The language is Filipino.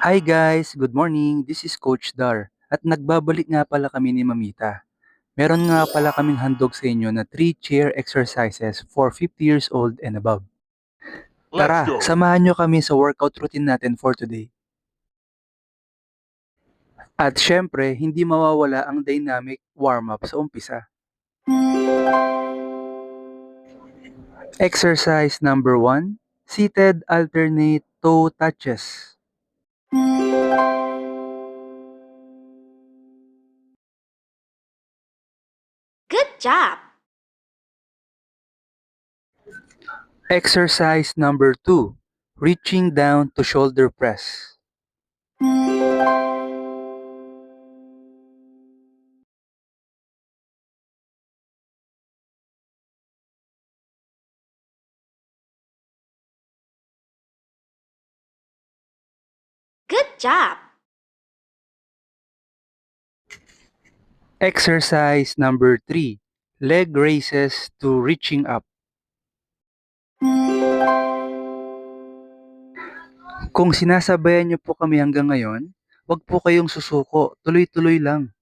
Hi guys, good morning. This is Coach Dar. At nagbabalik nga pala kami ni Mamita. Meron nga pala kaming handog sa inyo na 3 chair exercises for 50 years old and above. Let's Tara, go! samahan nyo kami sa workout routine natin for today. At syempre, hindi mawawala ang dynamic warm-up sa umpisa. Exercise number 1, seated alternate toe touches. Good job! Exercise number 2, reaching down to shoulder press. Good job! Exercise number 3, leg raises to reaching up. Kung sinasabayan niyo po kami hanggang ngayon, wag po kayong susuko, tuloy-tuloy lang.